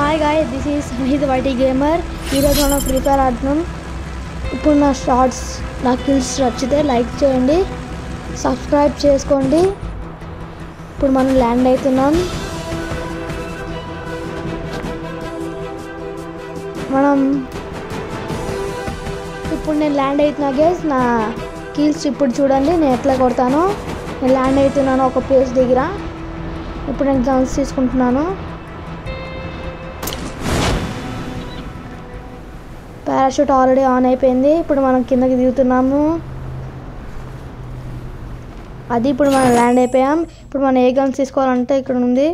Hi guys, this is Samhith YT gamer. ఈరోజు మనం free fire ఆడుతున్నాం. ఇప్పుడు నా షార్ట్స్, నా కిల్స్ నచ్చితే లైక్ చేయండి, సబ్స్క్రైబ్ చేసుకోండి. ఇప్పుడు మనం ల్యాండ్ అవుతున్నాం. ఇప్పుడు నేను ల్యాండ్ అవుతున్నా గైస్. నా కిల్స్ ఇప్పుడు చూడండి నేను ఎట్లా కొడతాను. నేను ల్యాండ్ అవుతున్నాను ఒక ప్లేస్ దగ్గర. ఇప్పుడు నేను గన్స్ తీసుకుంటున్నాను. పారాషూట్ ఆల్రెడీ ఆన్ అయిపోయింది. ఇప్పుడు మనం కిందకి దిగుతున్నాము. అది ఇప్పుడు మనం ల్యాండ్ అయిపోయాం. ఇప్పుడు మనం ఏ గన్స్ తీసుకోవాలంటే ఇక్కడ ఉంది.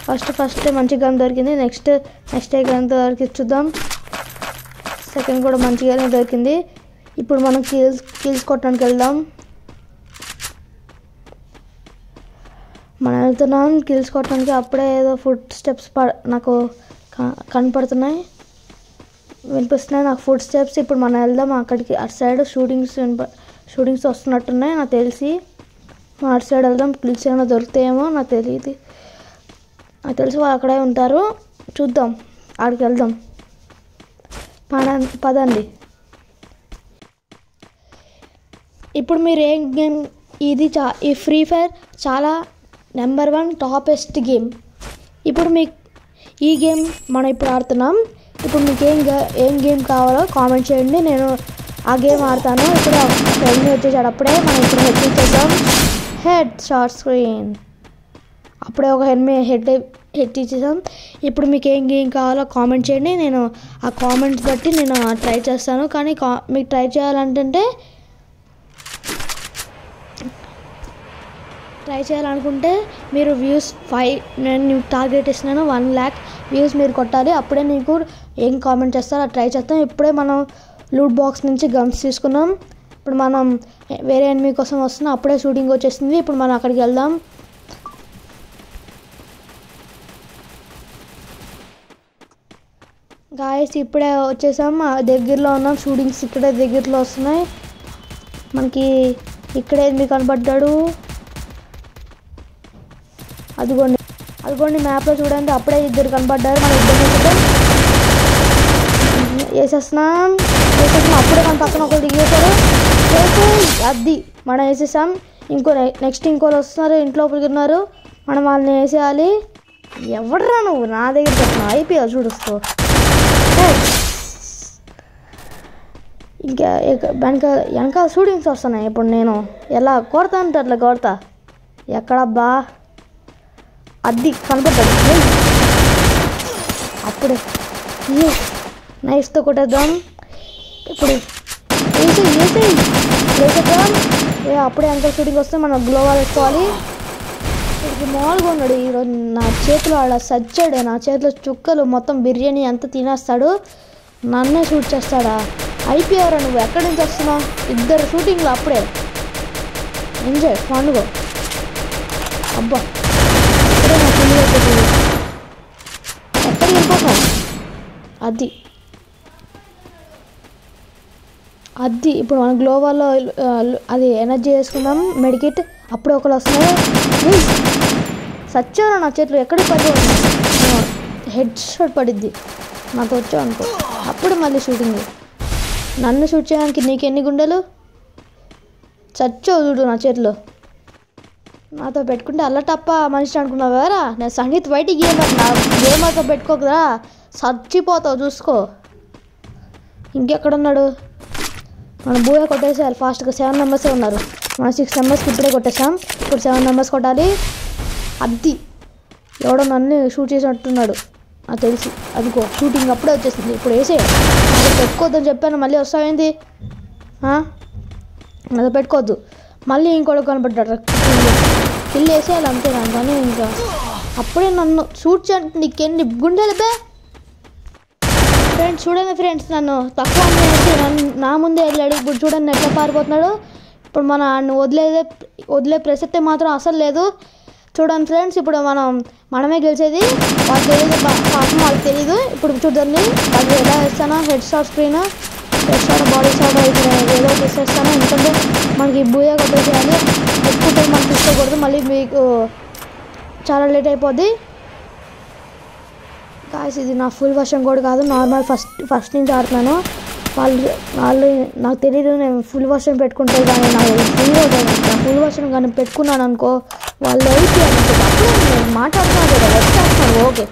ఫస్ట్ మంచి గన్ దొరికింది. నెక్స్ట్ ఏ గన్ దొరికి చూద్దాం. సెకండ్ కూడా మంచిగానే దొరికింది. ఇప్పుడు మనం కిల్స్ కొట్టడానికి వెళ్దాం. మనం వెళ్తున్నాం కిల్స్ కొట్టడానికి. అప్పుడే ఏదో ఫుట్ స్టెప్స్ నాకు కనపడుతున్నాయి, వినిపిస్తున్నాయి నాకు ఫుట్ స్టెప్స్. ఇప్పుడు మనం వెళ్దాం అక్కడికి. అటు సైడ్ షూటింగ్స్ వస్తున్నట్టున్నాయి నాకు తెలిసి. మనం అటు సైడ్ వెళ్దాం. కిల్స్ ఏమైనా దొరుకుతాయేమో నాకు తెలియదు. నాకు తెలిసి వాళ్ళు అక్కడే ఉంటారు. చూద్దాం, అక్కడికి వెళ్దాం. పదండి. ఇప్పుడు మీరు ఏం గేమ్ ఇది? ఈ ఫ్రీ ఫైర్ చాలా నెంబర్ 1 టాపెస్ట్ గేమ్. ఇప్పుడు మీకు ఈ గేమ్ మనం ఇప్పుడు ఆడుతున్నాం. ఇప్పుడు మీకు ఏం గేమ్ కావాలో కామెంట్ చేయండి, నేను ఆ గేమ్ ఆడతాను. ఇప్పుడు ఎన్ని వచ్చేసాడు. అప్పుడే మనం ఇప్పుడు హెడ్ ఇచ్చేద్దాం. Head short screen. అప్పుడే ఒక హెడ్ ఇచ్చేసాం. ఇప్పుడు మీకు ఏం గేమ్ కావాలో కామెంట్ చేయండి, నేను ఆ కామెంట్స్ బట్టి నేను ట్రై చేస్తాను. కానీ మీకు ట్రై చేయాలనుకుంటే మీరు వ్యూస్ 5 నేను టార్గెట్ ఇస్తున్నాను. 1 lakh వ్యూస్ మీరు కొట్టాలి. అప్పుడే మీకు ఏం కామెంట్ చేస్తారో అది ట్రై చేస్తాం. ఇప్పుడే మనం లూట్ బాక్స్ నుంచి గన్స్ తీసుకున్నాం. ఇప్పుడు మనం వేరే ఎనిమి కోసం వస్తున్నాం. అప్పుడే షూటింగ్ వచ్చేసింది. ఇప్పుడు మనం అక్కడికి వెళ్దాం. గాయస్ ఇప్పుడే వచ్చేసాం. దగ్గరలో ఉన్నాం. షూటింగ్స్ ఇక్కడే దగ్గరలో వస్తున్నాయి మనకి. ఇక్కడే ఎనిమి కనబడ్డాడు. అదిగోండి మ్యాప్లో చూడండి. అప్పుడే ఇద్దరు కనబడ్డారు. మనం ఇద్దరు వేసేస్తున్నాం. అప్పుడే మన పక్కన ఒకరు దిగేశారు. అది మనం వేసేసాం. నెక్స్ట్ ఇంకోళ్ళు వస్తున్నారు, ఇంట్లో ఉన్నారు. మనం వాళ్ళని వేసేయాలి. ఎవడరా నువ్వు నా దగ్గరికి వస్తున్నావు? అయిపోయావు చూడుస్తూ. ఇంకా వెనకాల షూటింగ్స్ వస్తున్నాయి. ఇప్పుడు నేను ఎలా కొడతా అంటే అట్లా కొడతా. ఎక్కడబ్బా అది కనపడ్డాడు. అప్పుడే నైస్తో కొట్టేద్దాం. ఇప్పుడు వేసేద్దాం. అప్పుడే అంత షూటింగ్ వస్తే మనం గ్లోవాల్ వేసుకోవాలి. ఇప్పుడు మామూలుగా ఉన్నాడు ఈరోజు. నా చేతిలో ఆడ సచ్చాడు. నా చేతిలో చుక్కలు మొత్తం బిర్యానీ అంతా తినేస్తాడు. నన్నే షూట్ చేస్తాడా? అయిపోయారా నువ్వు? ఎక్కడి నుంచి వస్తున్నావు? ఇద్దరు షూటింగ్లు అప్పుడే. ఎంజాయ్ పండుగ. అబ్బా ఎక్కడికి వెళ్ళిపోతాం? అది ఇప్పుడు మనం గ్లోవాల్లో అది ఎనర్జీ వేసుకున్నాం. మెడికిట్. అప్పుడే ఒకరు వస్తున్నారు. సచ్చారా నా చేతిలో? ఎక్కడికి పడి హెడ్ షాట్ పడిద్ది నాతో వచ్చావు అనుకో. అప్పుడు మళ్ళీ షూటింగ్. నన్ను షూట్ చేయడానికి నీకు ఎన్ని గుండెలు? చచ్చావు చూడు నా చేతిలో. నాతో పెట్టుకుంటే అల్లటప్ప మనిషి అనుకున్నావు కదరా. నేను సంగీత్ వైటీ గేమర్. నా గేమర్తో పెట్టుకోకరా, చచ్చిపోతావు చూసుకో. ఇంకెక్కడున్నాడు? మనం బూయ కొట్టేసేయాలి ఫాస్ట్గా. 7 మెంబర్సే ఉన్నారు. మనం 6 మెంబర్స్కి ఇప్పుడే కొట్టేసాం. ఇప్పుడు 7 మెంబర్స్ కొట్టాలి. అది ఎవడో నన్ను షూట్ చేసినట్టున్నాడు నాకు తెలిసి. అదిగో షూటింగ్ అప్పుడే వచ్చేసింది. ఇప్పుడు వేసే పెట్టుకోవద్దని చెప్పాను. మళ్ళీ వస్తావేంది? అది పెట్టుకోవద్దు. మళ్ళీ ఇంకోటి కనపడ్డాడు. కిల్ వేసేయాలి అంతే. కానీ ఇంకా అప్పుడే నన్ను షూట్ చేయడానికి నీకెన్ని గుండెలు బే. ఫ్రెండ్స్ చూడండి, ఫ్రెండ్స్ నన్ను తక్కువ నా ముందే వెళ్ళాడు. ఇప్పుడు చూడండి ఎట్లా పారిపోతున్నాడు. ఇప్పుడు మన వదిలే ప్రసక్తే మాత్రం అసలు లేదు. చూడండి ఫ్రెండ్స్, ఇప్పుడు మనమే గెలిచేది. వాళ్ళకి తెలియదు, పాపం వాళ్ళకి తెలియదు. ఇప్పుడు చూడండి వాళ్ళు ఎలా వేస్తానో. Head shot screen, head shot, body shot ఏదో తీసేస్తాను. ఎందుకంటే మనకి బూయా కొట్టేసేయాలి. ఎక్కువ టైం మనం తీసుకోకూడదు. మళ్ళీ మీకు చాలా లేట్ అయిపోద్ది. గాయ్స్ ఇది నా ఫుల్ వర్షన్ కూడా కాదు, నార్మల్ ఫస్ట్ నుంచి ఆడుతున్నాను. వాళ్ళు నాకు తెలియదు, నేను ఫుల్ వర్షన్ పెట్టుకుంటే కానీ నాకు ఫుల్ వర్షన్ కానీ పెట్టుకున్నాను అనుకో వాళ్ళు అయిపోయాను. అప్పుడే నేను మాట్లాడుతున్నాను కదా, వచ్చేస్తాను. ఓకే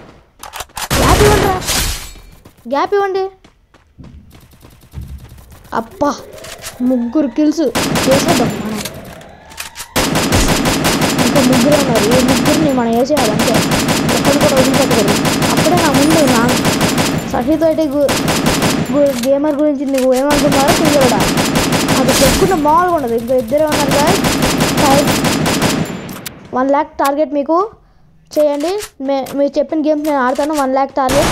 గ్యాప్ ఇవ్వండి. అప్పా 3 కిల్స్ చేసేద్దాం మనం. ఇంకా 3 ఉన్నారు. ఈ 3ని మనం వేసేయాలంటే ఒక్కరు కూడా వదిలిపెట్టకూడదు. అప్పుడే నా ముందు నా సహిత్ అయితే గేమర్ గురించి నువ్వు ఏమనుకున్నారో తెలియడా, అది పెట్టుకున్న మామూలుగా ఉండదు. ఇంకా 2 ఉన్నారు గాయస్. 1 lakh టార్గెట్ మీకు చేయండి. మీరు చెప్పిన గేమ్స్ నేను ఆడతాను. 1 lakh target,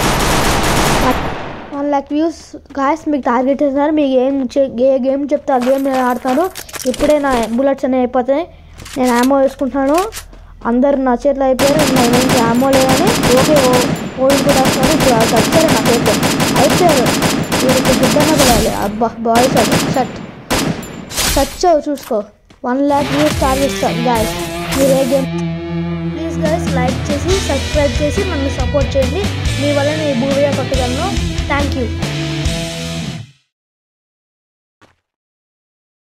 1 lakh views guys మీకు టార్గెట్ చేస్తున్నారు. మీకు ఏ గేమ్ చెప్తే ఆ గేమ్ నేను ఆడతాను. ఇప్పుడే నా బుల్లెట్స్ అనేవి అయిపోతాయి. నేను యామో వేసుకుంటున్నాను. అందరు నా చేతిలో అయిపోయారు. నేను యామో లేదని ఓకే ఓడి కూడా వస్తున్నాను. ఇప్పుడు వచ్చారు నా చేతిలో అయిపోయారు. వీరికి సిద్ధంగా పడాలి. అబ్బా బాయ్స్ సచ్చావు చూసుకో. 1 lakh వ్యూస్ టార్గెట్ గాయస్. మీరు ఏ గేమ్ ప్లీజ్ గాయస్ లైక్ చేసి సబ్స్క్రైబ్ చేసి నన్ను సపోర్ట్ చేయండి. మీ వల్ల నేను ఈ వీడియో కొట్టగలను. Thank you.